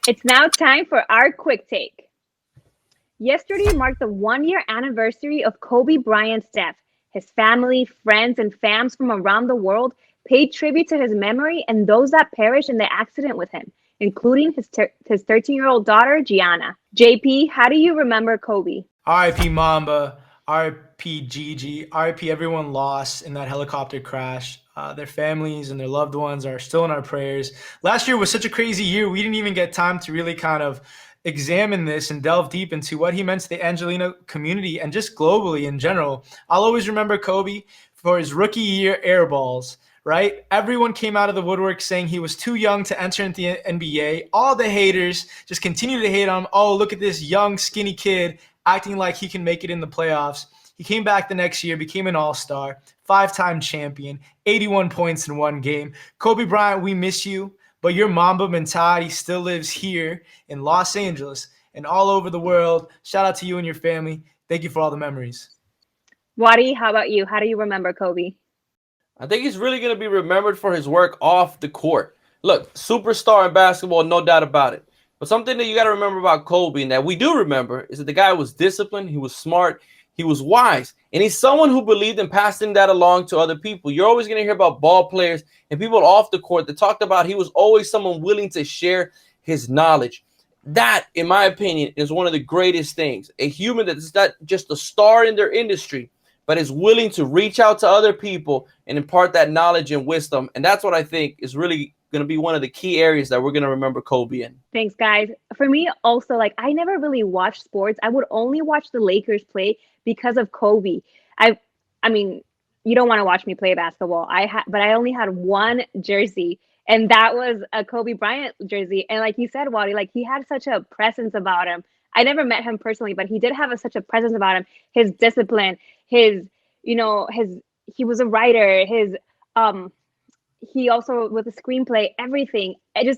It's now time for our quick take. Yesterday marked the 1 year anniversary of Kobe Bryant's death. His family, friends, and fans from around the world paid tribute to his memory and those that perished in the accident with him, including his 13-year-old daughter, Gianna. JP, how do you remember Kobe? RIP Mamba, RIP Gigi, RIP everyone lost in that helicopter crash. Their families and their loved ones are still in our prayers. Last year was such a crazy year. We didn't even get time to really kind of examine this and delve deep into what he meant to the Angelino community and just globally in general. I'll always remember Kobe for his rookie year air balls, right? Everyone came out of the woodwork saying he was too young to enter into the NBA. All the haters just continue to hate on him. Oh, look at this young, skinny kid acting like he can make it in the playoffs. He came back the next year, became an all-star, five-time champion, 81 points in one game. Kobe Bryant, we miss you, but your Mamba mentality still lives here in Los Angeles and all over the world. Shout out to you and your family. Thank you for all the memories. Wadi, how about you? How do you remember Kobe? I think he's really going to be remembered for his work off the court. Look, superstar in basketball, no doubt about it. But something that you got to remember about Kobe and that we do remember is that the guy was disciplined, he was smart, he was wise, and he's someone who believed in passing that along to other people. You're always going to hear about ball players and people off the court that talked about he was always someone willing to share his knowledge. That, in my opinion, is one of the greatest things. A human that's not just a star in their industry, but is willing to reach out to other people and impart that knowledge and wisdom. And that's what I think is really going to be one of the key areas that we're going to remember Kobe in. Thanks, guys. For me, also, like, I never really watched sports. I would only watch the Lakers play because of Kobe. I, I mean, you don't want to watch me play basketball. But I only had one jersey, and that was a Kobe Bryant jersey. And like you said, Wally, like he had such a presence about him. I never met him personally, but he did have such a presence about him. His discipline, his, his he was a writer. Um, he also with the screenplay, everything. I,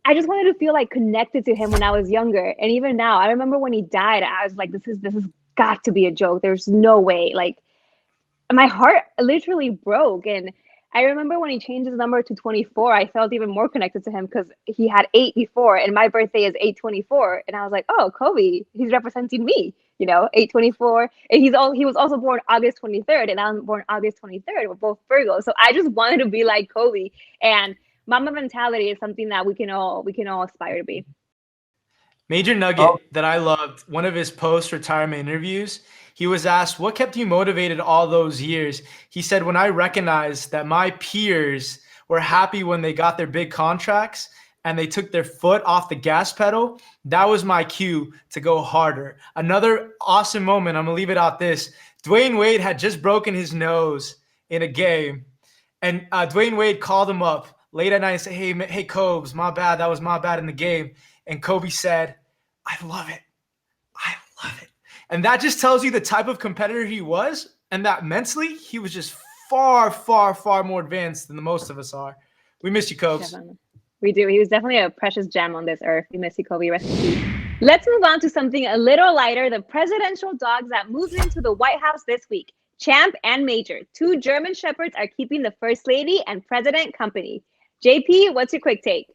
I just wanted to feel like connected to him when I was younger, and even now, I remember when he died, I was like, this has got to be a joke. There's no way. Like my heart literally broke, and I remember when he changed his number to 24, I felt even more connected to him because he had 8 before, and my birthday is 8/24, and I was like, oh, Kobe, he's representing me. 8/24, and he was also born August 23rd, and I'm born August 23rd. We're both Virgos, so I just wanted to be like Kobe, and Mama mentality is something that we can all aspire to be. Major Oh, nugget that I loved, one of his post-retirement interviews, he was asked, what kept you motivated all those years? He said, when I recognized that my peers were happy when they got their big contracts and they took their foot off the gas pedal, that was my cue to go harder. Another awesome moment, I'm going to leave it out this. Dwayne Wade had just broken his nose in a game, and Dwayne Wade called him up late at night and said, hey, Cobes, my bad. That was my bad in the game. And Kobe said, I love it. I love it. And that just tells you the type of competitor he was, and that mentally he was just far, far, far more advanced than the most of us are. We miss you, Cobes. Definitely. We do. He was definitely a precious gem on this earth. We miss you, Kobe. Rest in peace. Let's move on to something a little lighter. The presidential dogs that moved into the White House this week. Champ and Major. Two German Shepherds are keeping the First Lady and President company. JP, what's your quick take?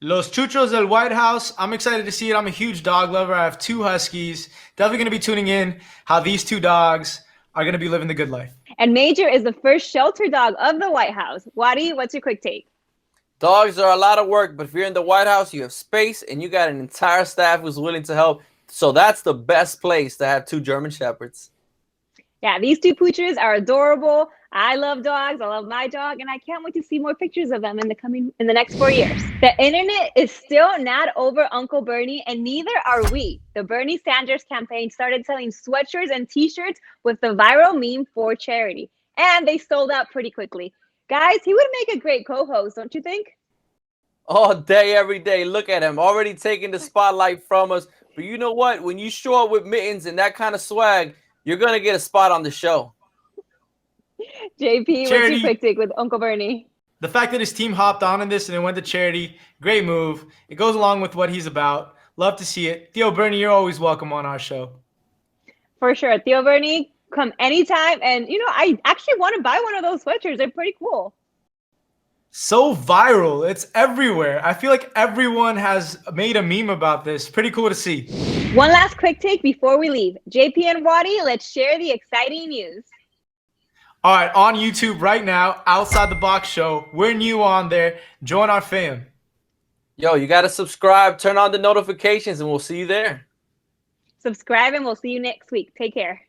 Los Chuchos del White House. I'm excited to see it. I'm a huge dog lover. I have two Huskies. Definitely going to be tuning in how these two dogs are going to be living the good life. And Major is the first shelter dog of the White House. Wadi, what's your quick take? dogs are a lot of work, but if you're in the White House, you have space and you got an entire staff who's willing to help. So that's the best place to have two German Shepherds. Yeah, these two poochers are adorable. I love dogs. I love my dog, and I can't wait to see more pictures of them in the next 4 years. The internet is still not over Uncle Bernie, and neither are we. The Bernie Sanders campaign started selling sweatshirts and T-shirts with the viral meme for charity, and they sold out pretty quickly. Guys, he would make a great co-host, don't you think? All day, every day. Look at him already taking the spotlight from us. But you know what? When you show up with mittens and that kind of swag, you're going to get a spot on the show. JP, what's your Charity, quick take with Uncle Bernie? the fact that his team hopped on in this and it went to charity, great move. It goes along with what he's about. Love to see it. Theo Bernie, you're always welcome on our show. For sure. Theo Bernie, come anytime. And, I actually want to buy one of those sweatshirts. They're pretty cool. So viral. It's everywhere. I feel like everyone has made a meme about this. Pretty cool to see. One last quick take before we leave. JP and Wadi, let's share the exciting news. All right, on YouTube right now, Outside the Box Show. We're new on there. Join our fam. Yo, you got to subscribe, turn on the notifications, and we'll see you there. Subscribe, and we'll see you next week. Take care.